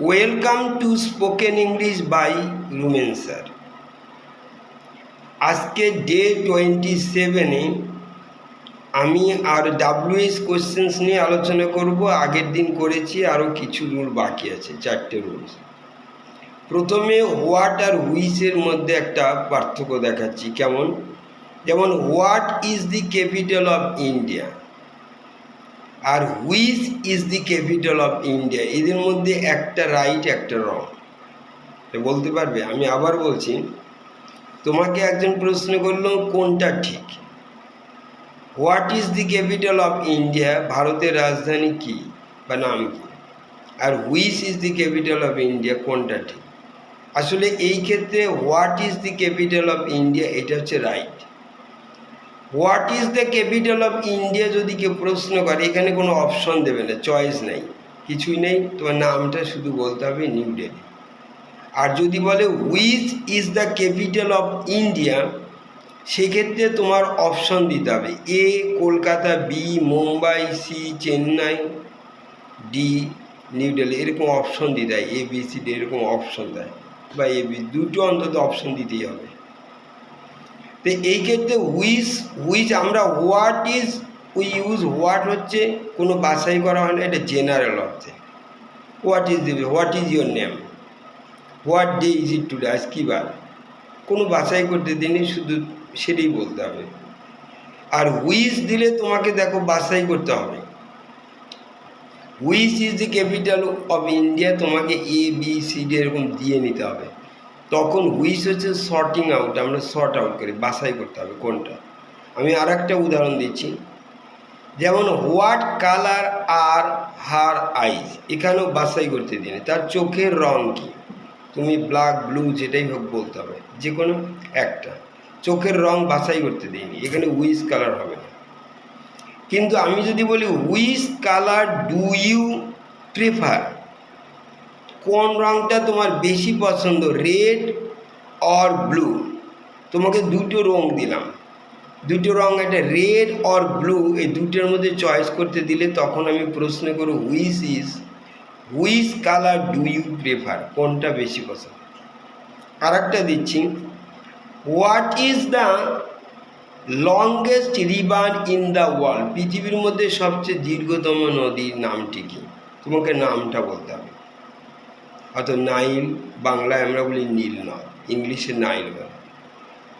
Welcome to spoken English by Rumen sir. আজকে day 27-এ আমি আর ডাব্লিউএস কোশ্চেন্স নিয়ে আলোচনা করব। আগের দিন করেছি, আরও কিছু রুল বাকি আছে, 4টে রুলস। প্রথমে হোয়াট আর হুইচের মধ্যে একটা পার্থক্য দেখাচ্ছি। কেমন? যেমন what is the capital of India আর which is the capital of India, এদের মধ্যে একটা রাইট একটা রং। বলতে পারবে? আমি আবার বলছি, তোমাকে একজন প্রশ্ন করলো কোনটা ঠিক। What is the capital of India, ভারতের রাজধানী কি বা নাম কি, আর which is the capital of India, কোনটা ঠিক। আসলে এই ক্ষেত্রে what is the capital of India এটা হচ্ছে right. What is the capital of India যদি কেউ প্রশ্ন করে, এখানে কোনো অপশন দেবে না, চয়েস নেই, কিছুই নেই, তোমার নামটা শুধু বলতে হবে নিউ দিল্লি। আর যদি বলে which is the capital of India, সেক্ষেত্রে তোমার অপশন দিতে হবে A Kolkata, B Mumbai, C Chennai, D New Delhi, এরকম অপশন দিতে হয়। এ বি সি ডি এরকম অপশন দেয়, বা এ বি দুটো অন্তত অপশন দিতেই হবে। তো এই ক্ষেত্রে হুইচ আমরা what is we use, what হচ্ছে কোনো বাছাই করা হয় না, এটা জেনারেল অর্থে। হোয়াট ইজ দিবে, what is your name, what day is it today, আজ কী বার, কোনো বাছাই করতে দিনই, শুধু সেটাই বলতে হবে। আর হুইচ দিলে তোমাকে দেখো বাছাই করতে হবে, which is the capital of India, তোমাকে এ বি সি ডি এরকম দিয়ে নিতে হবে। তখন হুইচ হচ্ছে শর্টিং আউট, আমরা শর্ট আউট করি, বাছাই করতে হবে কোনটা। আমি আর একটা উদাহরণ দিচ্ছি, যেমন হোয়াট কালার আর হার আইজ, এখানেও বাছাই করতে দিন, তার চোখের রং কী, তুমি ব্ল্যাক ব্লু যেটাই হোক বলতে হবে, যে কোনো একটা। চোখের রং বাছাই করতে দিইনি, এখানে হুইচ কালার হবে না। কিন্তু আমি যদি বলি which colour do you prefer, কোন রঙটা তোমার বেশি পছন্দ, রেড অর ব্লু, তোমাকে দুটো রং দিলাম, দুটো রং, একটা রেড অর ব্লু, এই দুটোর মধ্যে চয়েস করতে দিলে তখন আমি প্রশ্ন করব which colour do you prefer, কোনটা বেশি পছন্দ। আর একটা দিচ্ছি, what is the longest river in the world, পৃথিবীর মধ্যে সবচেয়ে দীর্ঘতম নদীর নামটি কি, তোমাকে নামটা বলতে হবে। অর্থাৎ নাইল, বাংলায় আমরা বলি নীল নদ, ইংলিশে নাইল বলে।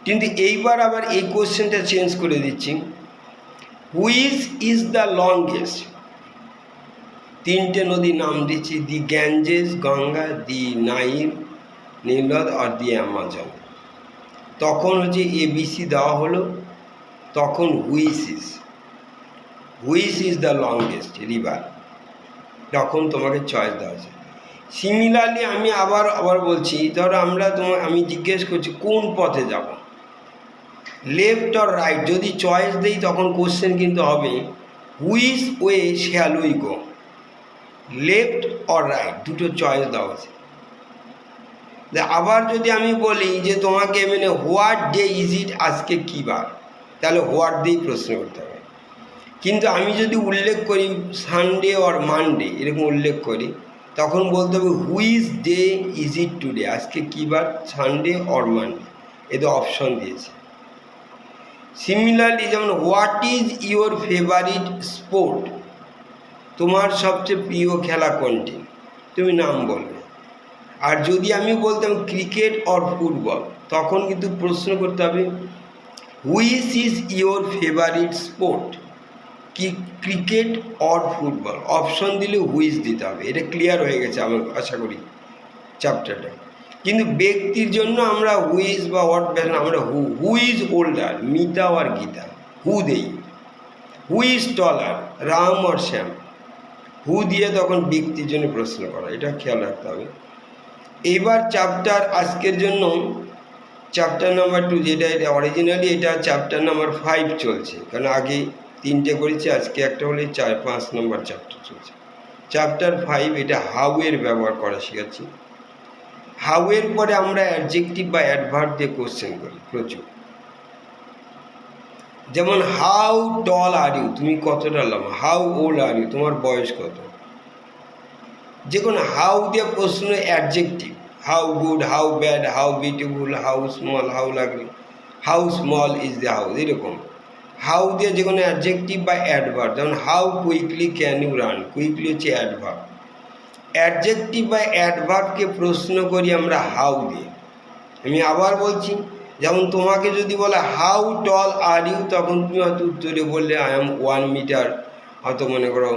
কিন্তু এইবার আবার এই কোশ্চেনটা চেঞ্জ করে দিচ্ছি, হুইচ ইজ দ্য লংগেস্ট, তিনটে নদীর নাম দিচ্ছি, দি গ্যাঞ্জেস গঙ্গা, দি নাইল নীলনদ, আর দি অ্যামাজন। তখন হচ্ছে এবিসি দেওয়া হলো, তখন which is the longest river, তখন তোমাকে চয়েস দেওয়া আছে। সিমিলারলি আমি আবার বলছি, ধরো আমি জিজ্ঞেস করছি কোন পথে যাব, লেফট অর রাইট, যদি চয়েস দেই তখন কোশ্চেন কিন্তু হবে which way shall we go, left or right, দুটো চয়েস দেওয়া আছে। আবার যদি আমি বলি যে তোমাকে মানে হোয়াট ডে ইজ ইট, আজকে কী বার, তাহলে হোয়াট দিয়েই প্রশ্ন করতে হবে। কিন্তু আমি যদি উল্লেখ করি সানডে অর মানডে এরকম উল্লেখ করি, তখন বলতে হবে which day is it today, আজকে কী বার, সানডে অর মানডে, এতে অপশন দিয়েছে। সিমিলারলি যেমন what is your favourite sport, তোমার সবচেয়ে প্রিয় খেলা কোনটি, তুমি নাম বলবে। আর যদি আমি বলতাম ক্রিকেট অর ফুটবল, তখন কিন্তু প্রশ্ন করতে হবে which is your favourite sport, কি ক্রিকেট অর ফুটবল, অপশন দিলে হুইচ দিতে হবে। এটা ক্লিয়ার হয়ে গেছে আমার আশা করি চ্যাপ্টারটা। কিন্তু ব্যক্তির জন্য আমরা হুইচ বা হোয়াট বেশন, আমরা হু ইজ ওল্ডার, মিতা আর গীতা, হু দেই। হু ইজ টলার, রাম আর শ্যাম, হু দিয়ে তখন ব্যক্তির জন্য প্রশ্ন করা, এটা খেয়াল রাখতে হবে। এইবার চ্যাপ্টার আজকের জন্য চ্যাপ্টার নাম্বার 2, যেটা অরিজিনালি এটা চ্যাপ্টার নাম্বার 5 চলছে, কারণ আগে 3টে করেছি, আজকে একটা হলে 4-5 নম্বর চ্যাপ্টার চলছে। চ্যাপ্টার 5 এটা হাউ এর ব্যবহার করা শিখাচ্ছি। হাউ এর পরে আমরা অ্যাডজেক্টিভ বা অ্যাডভার্ব দিয়ে কোশ্চেন করি প্রচুর। যেমন হাউ টল আর ইউ, তুমি কতটা লম্বা, হাউ ওল্ড আর ইউ, তোমার বয়স কত, যে কোনো হাউ দিয়ে প্রশ্ন adjective, how good, how bad, how beautiful, how small, how ugly, how small is the house, এরকম হাউ দিয়ে যে কোনো অ্যাডজেক্টিভ বা অ্যাডভার্ব, যেমন how quickly can you run, quickly হচ্ছে অ্যাডভার্ব। অ্যাডজেক্টিভ বা অ্যাডভার্বকে প্রশ্ন করি আমরা হাউ দিয়ে। আমি আবার বলছি, যেমন তোমাকে যদি বলে হাউ টল আর ইউ, তখন তুমি হয়তো উত্তরে বললে আই এম 1 মিটার, হয়তো মনে করো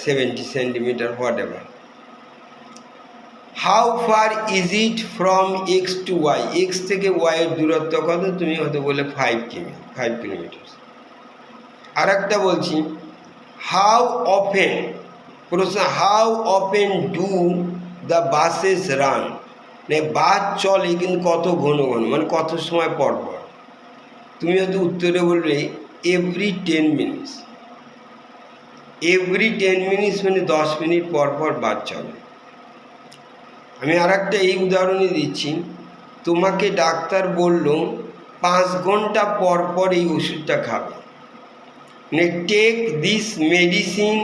70 centimetre, whatever. How far is it from x to y, x থেকে ওয়াই এর দূরত্ব কত, তুমি হয়তো বলে 5 কিলোমিটার। আর একটা বলছি, হাউ অফেন, প্রশ্ন how often do the buses run, মানে বাস চলে কিন্তু কত ঘন ঘন, মানে কত সময় পর পর, তুমি হয়তো উত্তরে বলবে এভরি 10 মিনিটস। এভরি 10 মিনিটস মানে 10 মিনিট পর পর বাস চলে। আমি আর একটা এই উদাহরণই দিচ্ছি, তোমাকে ডাক্তার বলল 5 ঘন্টা পর পর এই ওষুধটা খাবে, মানে take this medicine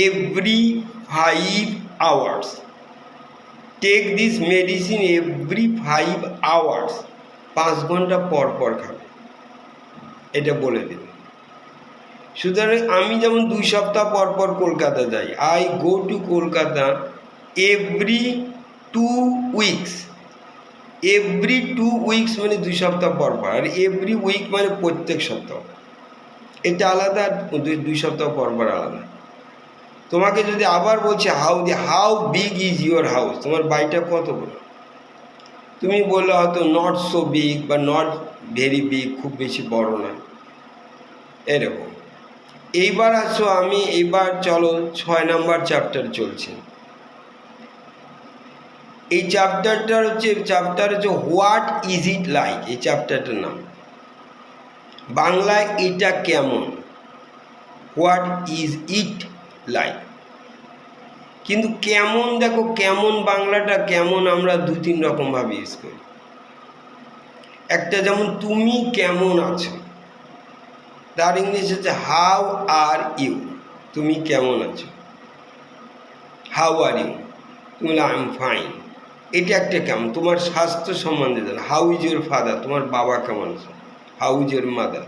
every 5 hours, take this medicine every 5 hours, 5 ঘন্টা পর পর খাবে, এটা বলে দেবে। সুতরাং আমি যেমন 2 সপ্তাহ পর পর কলকাতা যাই, I go to Kolkata every 2 weeks, every 2 weeks মানে 2 সপ্তাহ পর পর, আর এভরি উইক মানে প্রত্যেক সপ্তাহ, এটা আলাদা, আর 2 সপ্তাহ পর পর আলাদা। তোমাকে যদি আবার বলছে how big is your house, তোমার বাড়িটা কত বড়, তুমি বললে হয়তো নট সো বিগ বা নট ভেরি বিগ, খুব বেশি বড় না, এরকম। এইবার আসো, আমি এইবার চলো 6 নম্বর চ্যাপ্টার চলছে। এই চ্যাপ্টার হচ্ছে হোয়াট ইজ ইট লাইক, এই চ্যাপ্টারটার নাম। বাংলায় এটা কেমন, হোয়াট ইজ ইট লাইক। কিন্তু কেমন, দেখো কেমন বাংলাটা কেমন আমরা 2-3 রকমভাবে ইউজ করি। একটা যেমন তুমি কেমন আছো, তার ইংলিশ হচ্ছে হাউ আর ইউ, তুমি কেমন আছো, হাউ আর ইউ, তুমি আই এম ফাইন, এটা একটা কেমন। তোমার স্বাস্থ্য সম্বন্ধে জানো, হাউ ইজ ইউর ফাদার, তোমার বাবা কেমন আছে, হাউ ইজ ইউর মাদার।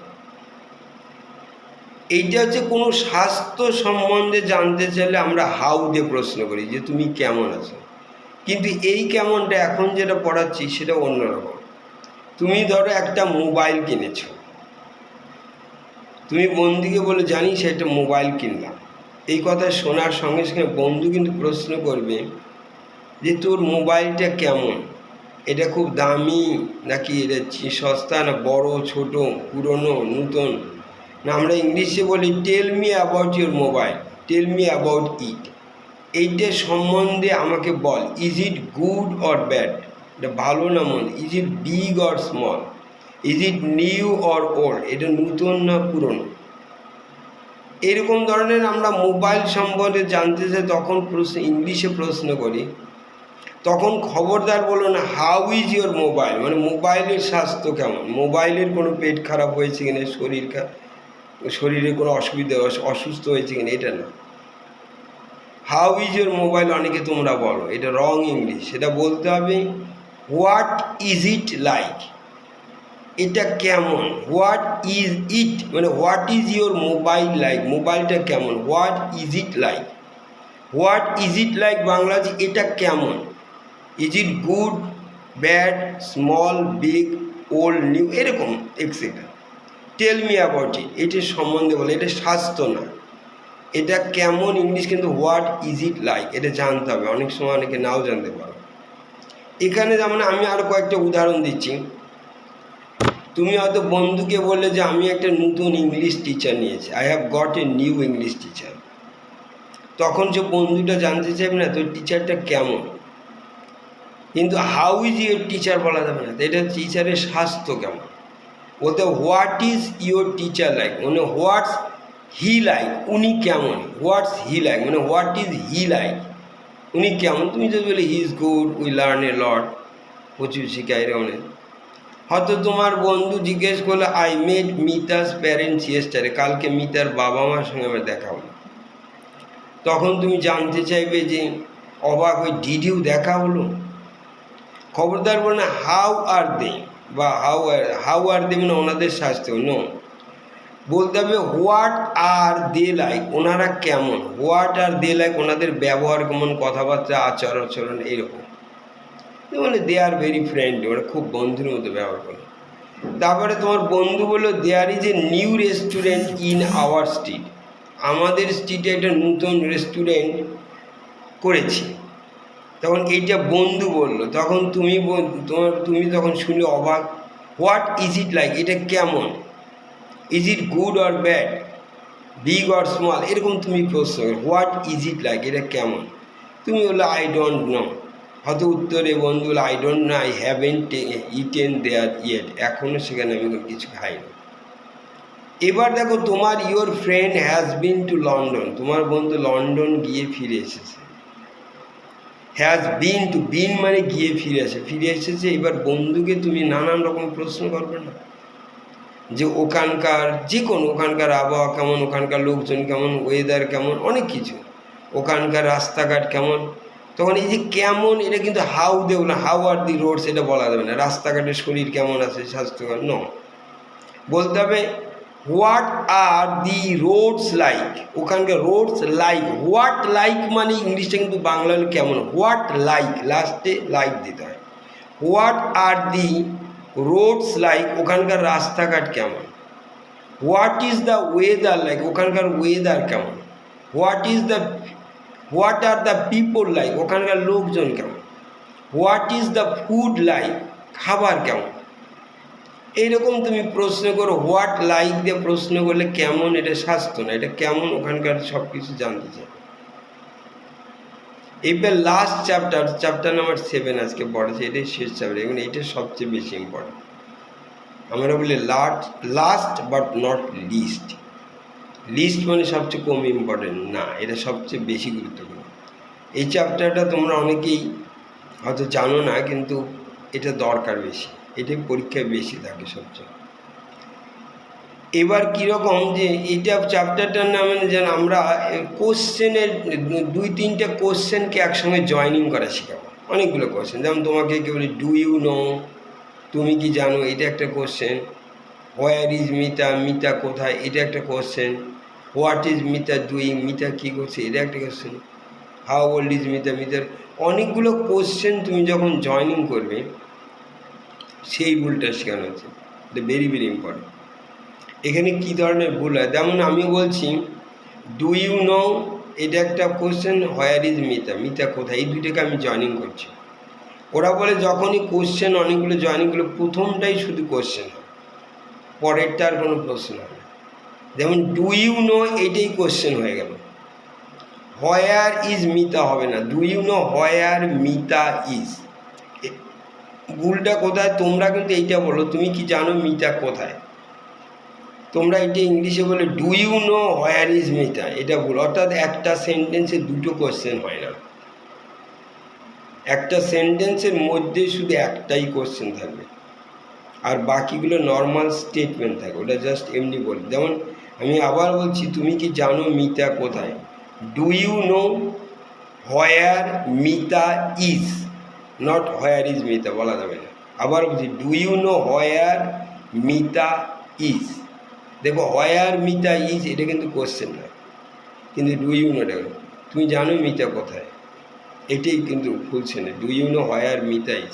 এইটা হচ্ছে কোনো স্বাস্থ্য সম্বন্ধে জানতে চাইলে আমরা হাউ দিয়ে প্রশ্ন করি যে তুমি কেমন আছো। কিন্তু এই কেমনটা এখন যেটা পড়াচ্ছি সেটা অন্যরকম। তুমি ধরো একটা মোবাইল কিনেছো, তুমি বন্ধুকে বলে জানি সে একটা মোবাইল কিনলাম, এই কথা শোনার সঙ্গে সঙ্গে বন্ধু কিন্তু প্রশ্ন করবে যে তোর মোবাইলটা কেমন, এটা খুব দামি নাকি এটা সস্তা, না বড় ছোট, পুরনো নূতন, না আমরা ইংলিশে বলি tell me about your mobile, tell me about it, এইটার সম্বন্ধে আমাকে বল, is it good or bad, এটা ভালো না মন্দ, is it big or small, is it new or old, এটা নূতন না পুরনো। এরকম ধরনের আমরা মোবাইল সম্বন্ধে জানতে চাই, তখন ইংলিশে প্রশ্ন করি, তখন খবরদার বলো না হাউ ইজ ইউর মোবাইল, মানে মোবাইলের স্বাস্থ্য কেমন, মোবাইলের কোনো পেট খারাপ হয়েছে কিনা, শরীরে কোনো অসুবিধা অসুস্থ হয়েছে কিনা, এটা না। হাউ ইজ ইউর মোবাইল অনেকে তোমরা বলো, এটা রং ইংলিশ, সেটা বলতে হবে হোয়াট ইজ ইট লাইক, এটা কেমন, হোয়াট ইজ ইট মানে what is your mobile like, মোবাইলটা কেমন, what is it like, what is it like Bangla যে এটা কেমন, is it good bad small big old new, এরকম etcetera. Tell me about it, এটার সম্বন্ধে বলে, এটা স্বাস্থ্য না, এটা কেমন ইংলিশ কিন্তু হোয়াট ইজ ইট লাইক, এটা জানতে হবে, অনেক সময় অনেকে নাও জানতে পারো। এখানে যেমন আমি আরও কয়েকটা উদাহরণ দিচ্ছি, তুমি হয়তো বন্ধুকে বললে যে আমি একটা নতুন ইংলিশ টিচার নিয়েছি, I have got a new English teacher, তখন সে বন্ধুটা জানতে চাইবে না তোর টিচারটা কেমন, কিন্তু হাউ ইজ ইউর টিচার বলা যাবে না, এটা টিচারের স্বাস্থ্য কেমন, বলতে what is your teacher like মানে হোয়াটস হি লাইক, উনি কেমন, হোয়াটস হি লাইক মানে হোয়াট ইজ হি লাইক, উনি কেমন। তুমি যদি বলে he is good, we learn a lot, প্রচুর শিখাই অনেক। হয়তো তোমার বন্ধু জিজ্ঞেস করলো I met Mita's parents yesterday, কালকে মিতার বাবা মার সঙ্গে আমার দেখা হলো, তখন তুমি জানতে চাইবে যে অবাক হয়ে ডিড ইউ দেখা হলো। খবরদার বলে না হাউ আর দে বা হাউ আর দে মানে ওনাদের স্বাস্থ্য, নো, বলতে হবে হোয়াট আর দে লাইক, ওনারা কেমন, হোয়াট আর দে লাইক, ওনাদের ব্যবহার কেমন, কথাবার্তা, আচরণ এরকম। মানে দে আর ভেরি ফ্রেন্ডলি, ওরা খুব বন্ধুর মতো ব্যবহার করে। তারপরে তোমার বন্ধু বললো there is a new restaurant in our street, আমাদের স্ট্রিটে একটা নতুন রেস্টুরেন্ট করেছি। তখন এইটা বন্ধু বললো, তখন তুমি তখন শুনে অবাক। হোয়াট ইজ ইট লাইক, এটা কেমন, is it good or bad, big or small, এরকম তুমি প্রশ্ন করো। হোয়াট ইজ ইট লাইক, এটা কেমন, তুমি বললো আই ডোন্ট নো, হয়তো উত্তরে বন্ধু বলে I don't know, I haven't eaten there yet, এখনও সেখানে আমি কিছু খাইনি। এবার দেখো তোমার your friend has been to London, তোমার বন্ধু লন্ডন গিয়ে ফিরে এসেছে। হ্যাজ বিন টু, বিন মানে গিয়ে ফিরে এসেছে। এবার বন্ধুকে তুমি নানান রকম প্রশ্ন করবে না, যে ওখানকার যে কোনো, ওখানকার আবহাওয়া কেমন, ওখানকার লোকজন কেমন, ওয়েদার কেমন, অনেক কিছু, ওখানকার রাস্তাঘাট কেমন। তখন এই যে কেমন, এটা কিন্তু হাউ দেব না, হাউ আর দি রোডস এটা বলা যাবে না, রাস্তাঘাটের শরীর কেমন আছে, স্বাস্থ্যকর, ন, বলতে হবে what are the Rhodes like, ওখানকার রোডস লাইক, হোয়াট লাইক মানে ইংলিশটা কিন্তু বাংলা হলে কেমন, হোয়াট লাইক, লাস্টে লাইক দিতে হয়। What are the Rhodes like, ওখানকার রাস্তাঘাট কেমন। What is the weather like, ওখানকার ওয়েদার কেমন। What are the people like, ওখানকার লোকজন কেমন। What is the food like, খাবার কেমন। এইরকম তুমি প্রশ্ন করো। হোয়াট লাইক দিয়ে প্রশ্ন করলে কেমন, এটা স্বাস্থ্য না, এটা কেমন, ওখানকার সব কিছু জানতে চাই। এবার লাস্ট চ্যাপ্টার নাম্বার 7 আজকে পড়েছে, এটাই শেষ চ্যাপ্টার, এবং এটা সবচেয়ে বেশি ইম্পর্টেন্ট। আমরা বলি last but not least, least মানে সবচেয়ে কম ইম্পর্টেন্ট না, এটা সবচেয়ে বেশি গুরুত্বপূর্ণ। এই চ্যাপ্টারটা তোমরা অনেকেই হয়তো জানো না, কিন্তু এটা দরকার বেশি, এটাই পরীক্ষায় বেশি থাকে সবচেয়ে। এবার কীরকম যে এটা চ্যাপ্টারটার নামে যেন আমরা কোশ্চেনের 2-3টে কোশ্চেনকে একসঙ্গে জয়েনিং করা শেখাবো। অনেকগুলো কোশ্চেন, যেমন তোমাকে কি বলি ডু ইউ নো, তুমি কি জানো, এটা একটা question. Where is Mita, Mita কোথায়, এটা একটা question. What is Mita doing, Mita কী করছে, এটা একটা question. How old is Mita, মিতার অনেকগুলো কোশ্চেন তুমি যখন জয়েনিং করবে, সেই ভুলটা শেখানো হচ্ছে, এটা ভেরি ভেরি ইম্পর্টেন্ট। এখানে কী ধরনের ভুল হয়, যেমন আমি বলছি ডু ইউ নো, এটা একটা question. Where is Mita, Mita কোথায়, এই দুইটাকে আমি জয়েনিং করছি। ওরা বলে যখনই কোশ্চেন অনেকগুলো জয়েনিং করলে প্রথমটাই শুধু কোশ্চেন হয়, পরেরটা আর কোনো প্রশ্ন হয় না। যেমন ডু ইউ নো, এইটাই কোশ্চেন হয়ে গেল। হোয়ার ইজ মিতা হবে না, do you know where Mita is. ভুলটা কোথায়, তোমরা কিন্তু এইটা বলো তুমি কি জানো মিতা কোথায়, তোমরা এটা ইংলিশে বলে do you know where is Mita, এটা ভুল। অর্থাৎ একটা সেন্টেন্সে দুটো কোশ্চেন হয় না, একটা সেন্টেন্সের মধ্যে শুধু একটাই কোশ্চেন থাকবে, আর বাকিগুলো নর্মাল স্টেটমেন্ট থাকে, ওটা জাস্ট এমনি বলি। যেমন আমি আবার বলছি তুমি কি জানো মিতা কোথায়, do you know where Mita is, not where is Mita বলা যাবে না। আবার বলছি do you know where Mita is. দেখো হোয়ার মিতা ইজ এটা কিন্তু কোশ্চেন না, কিন্তু ডু ইউ নো, দেখো তুমি জানো মিতা কোথায়, এটাই কিন্তু ভুলছে না, do you know where Mita is.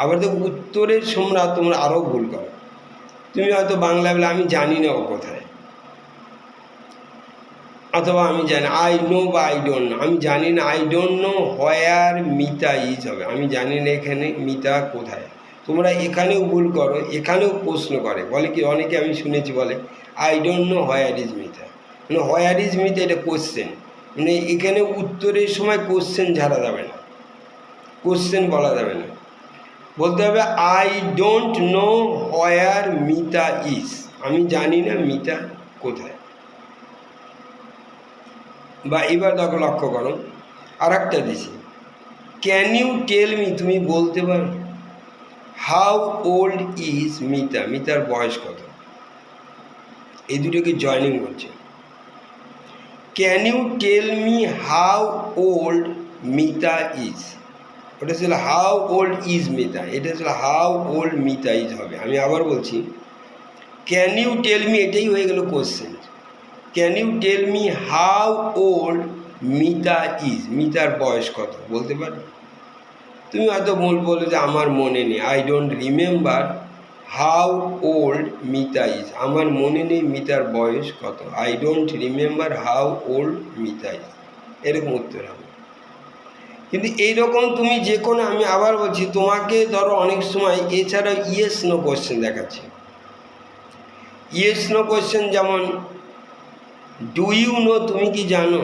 আবার দেখো উত্তরের সময় তোমরা আরও ভুল করো, তুমি হয়তো বাংলা বলে আমি জানি না ও কোথায়, অথবা আমি জানি আই নো বা আই ডোন্ট নো, আমি জানি না I don't no where Mita is হবে, আমি জানি না এখানে মিতা কোথায়। তোমরা এখানেও ভুল করো, এখানেও প্রশ্ন করে, বলে কি অনেকে আমি শুনেছি বলে I don't no where is Mita, মানে হোয়ার ইজ মিতা এটা কোশ্চেন, মানে এখানে উত্তরের সময় কোশ্চেন ঝাড়া যাবে না, কোশ্চেন বলা যাবে না, বলতে হবে I don't no where Mita is, আমি জানি না মিতা কোথায়। বা এবার দেখো লক্ষ্য করো আর একটা দিছি, ক্যান ইউ টেল মি, তুমি বলতে পারো হাউ ওল্ড ইজ মিতা, মিতার বয়স কত, এই দুটোকে জয়েনিং করছে। Can you tell me how old Mita is, ওটা ছিল হাউ ওল্ড ইজ মিতা, এটা ছিল হাউ ওল্ড মিতা ইজ হবে। আমি আবার বলছি, ক্যান ইউ টেল মি, এটাই হয়ে গেল question. Can you tell me how old Mita is, মিতার বয়স কত বলতে পারো? তুমি হয়তো বলো যে আমার মনে নেই, I don't remember how old Mita is, আমার মনে নেই মিতার বয়স কত, I don't remember how old Mita is, এরকম উত্তর হবে। কিন্তু এইরকম তুমি যে কোনো, আমি আবার বলছি তোমাকে ধরো অনেক সময় এছাড়াও ইয়েস নো কোশ্চেন দেখাচ্ছে। ইয়েস নো কোশ্চেন যেমন ডু ইউ নো, তুমি কি জানো,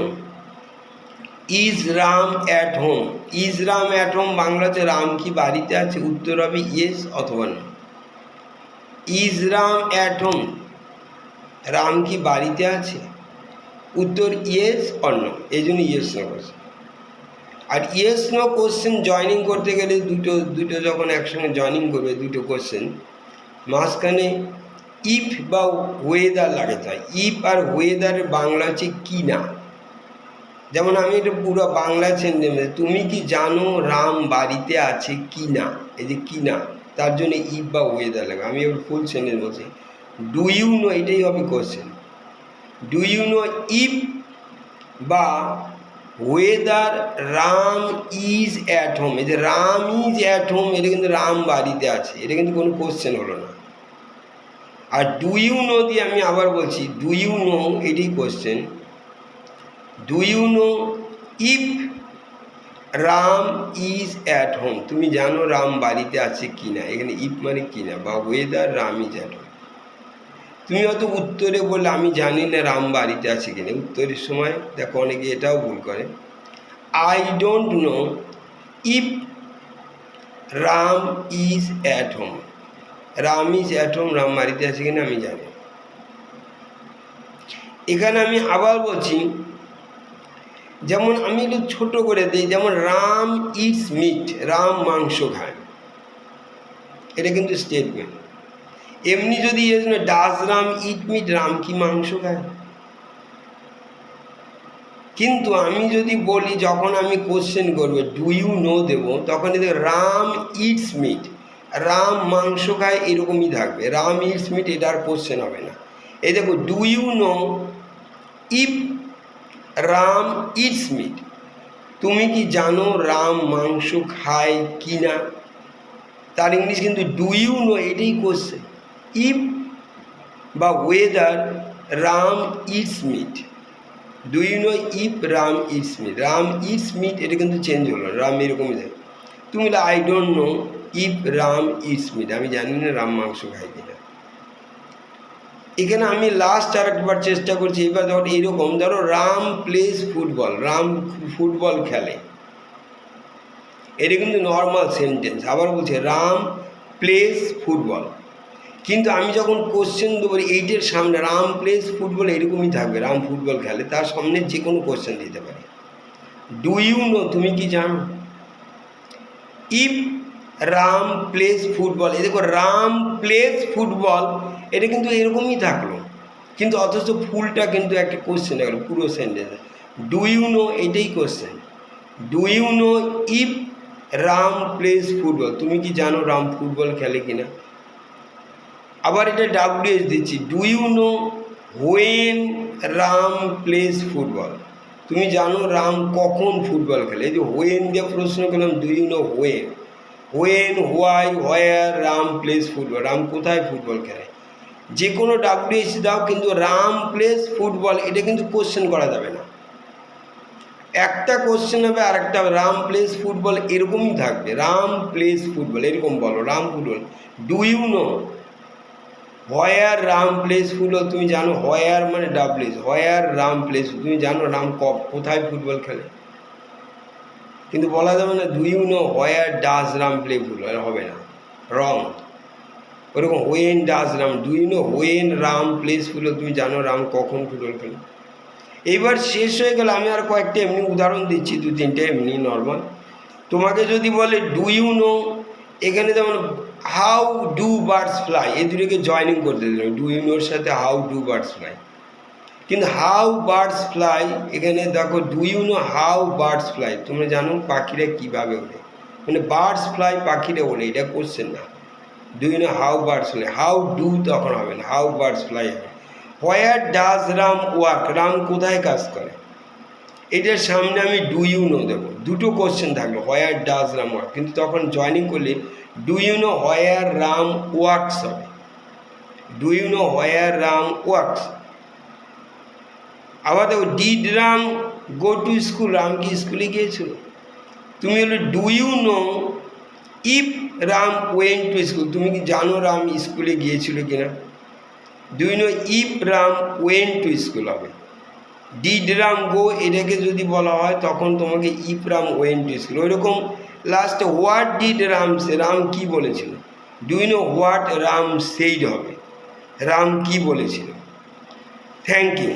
is Ram at home, is Ram at home Bangla হচ্ছে রাম কি বাড়িতে আছে, উত্তর হবে ইয়েস অথবা না। Is Ram at home, Ram কি বাড়িতে আছে, উত্তর ইয়েস অর নো, এই জন্য ইয়েস নো কোশ্চেন। আর ইয়েস নো কোশ্চেন জয়নিং করতে গেলে দুটো যখন একসঙ্গে জয়নিং করবে দুটো কোশ্চেন, মাঝখানে ইফ বা ওয়েদার লাগাতে হয়। ইফ আর ওয়েদারের বাংলা হচ্ছে কি না। যেমন আমি এটা পুরো বাংলা সেন্টেন্স, তুমি কি জানো রাম বাড়িতে আছে কি না, এই যে কি না, তার জন্য ইফ বা ওয়েদার লাগে। আমি এবার ফুল সেন্টেন্স বলছি, ডু ইউ নো, এটাই হবে question. Do you know if বা whether Ram is at home, এই যে রাম ইজ অ্যাট হোম, এটা কিন্তু রাম বাড়িতে আছে, এটা কিন্তু কোনো কোশ্চেন হলো না। আর ডু ইউ নো দিয়ে আমি আবার বলছি, ডু ইউ নো এটাই question. Do you know if Ram is at home, তুমি জানো রাম বাড়িতে আছে কি না, এখানে ইফ মানে কি না, বা whether Ram is at home. তুমি হয়তো উত্তরে বললে আমি জানি না রাম বাড়িতে আছে কিনা, উত্তরের সময় দেখো অনেকে এটাও ভুল করে, I don't know if Ram is at home, Ram is at home, Ram বাড়িতে আছে কিনা আমি জানি। এখানে আমি আবার বলছি, যেমন আমি একটু ছোট করে দিই, যেমন রাম ইটস মিট, রাম মাংস খায়, এটা কিন্তু স্টেটমেন্ট। এমনি যদি does Ram it meet, Ram কি মাংস খায়? কিন্তু আমি যদি বলি, যখন আমি কোশ্চেন করবো ডু ইউ নো দেবো, তখন দেখো রাম ইটস মিট, রাম মাংস খায় এরকমই থাকবে, রাম ইটস মিট, এটা আর কোশ্চেন হবে না। এই দেখো do you know if Ram eats meat, তুমি কি জানো রাম মাংস খায় কি না, তার ইংলিশ কিন্তু ডু ইউ নো, এটাই কোশ্চেন। ইফ বা whether Ram eats meat, do you know if Ram eats meat, Ram eats meat এটা কিন্তু চেঞ্জ হলো, রাম এরকমই থাকে। তুমি I don't know if Ram eats meat, আমি জানি না রাম মাংস খায় কিনা। এখানে আমি লাস্ট আর একবার চেষ্টা করছি, এবার ধরো এইরকম, ধরো Ram plays football, Ram football খেলে, এটা কিন্তু নর্মাল সেন্টেন্স। আবার বলছে রাম প্লেস ফুটবল, কিন্তু আমি যখন কোশ্চেন দেবো এইটের সামনে রাম প্লেস ফুটবল এরকমই থাকবে, রাম ফুটবল খেলে, তার সামনে যে কোনো কোশ্চেন দিতে পারে। ডু ইউ নো, তুমি কি জানো, ইফ রাম প্লেস ফুটবল, এই দেখো রাম প্লেস ফুটবল, এটা কিন্তু এরকমই থাকলো, কিন্তু অথচ ফুলটা কিন্তু একটা কোশ্চেন হয়ে গেল পুরো সেন্টেন্স। ডু ইউ নো এটাই question. Do you know if Ram plays football, তুমি কি জানো রাম ফুটবল খেলে কিনা। আবার এটা ডাব্লিউএস দিচ্ছি, do you know when Ram plays football, তুমি জানো রাম কখন ফুটবল খেলে। এই যে হোয়েন দিয়ে প্রশ্ন করলাম, do you know when, when why where Ram plays football, Ram কোথায় ফুটবল খেলে। যে কোনো ডাব্লিউএস দাও, কিন্তু রাম প্লেস ফুটবল এটা কিন্তু কোশ্চেন করা যাবে না, একটা কোশ্চেন হবে আর একটা রাম প্লেস ফুটবল এরকমই থাকবে, রাম প্লেস ফুটবল এরকম বলো, Ram football. Do you know where Ram plays football, তুমি জানো, হোয়ার মানে ডাব্লিউএস, হোয়ার রাম প্লেস, তুমি জানো রাম কোথায় ফুটবল খেলে, কিন্তু বলা যাবে না do you know where does Ram play football, হবে না, রং। ওরকম when does Ram, do you know when Ram plays football, তুমি জানো রাম কখন ফুটবল খেলে। এইবার শেষ হয়ে গেল, আমি আর কয়েকটা এমনি উদাহরণ দিচ্ছি, দু তিনটে এমনি নর্মাল। তোমাকে যদি বলে ডু ইউ নো, এখানে যেমন হাউ ডু বার্ডস ফ্লাই, এই দুটোকে জয়নিং করতে দিলাম, ডু ইউ নোর সাথে হাউ ডু বার্ডস ফ্লাই, কিন্তু হাউ বার্ডস ফ্লাই, এখানে দেখো do you know how birds fly, তোমরা জানো পাখিরা কীভাবে ওড়ে, মানে বার্ডস ফ্লাই পাখিরা ওড়ে, এটা কোশ্চেন না। Do you know how birds fly, how do তখন হবে না, হাউ বার্ডস ফ্লাই হবে। Where does Ram work, Ram কোথায় কাজ করে, এটার সামনে আমি ডু ইউ নো দেবো, দুটো কোশ্চেন থাকলো, হোয়ার ডাজ রাম ওয়ার্ক, কিন্তু তখন জয়নিং করলে do you know where Ram works হবে, do you know where Ram works. আবার দেখো did Ram go to school, Ram কি স্কুলে গিয়েছিল, তুমি হলো do you know if Ram went to school, তুমি কি জানো রাম স্কুলে গিয়েছিল কিনা, do you know if Ram went to school হবে। ডিড রাম গো এটাকে যদি বলা হয় তখন তোমাকে if Ram went to school, ওইরকম লাস্টে what did Ram say, Ram কি বলেছিল, do you know what Ram said হবে, রাম কি বলেছিল। Thank you.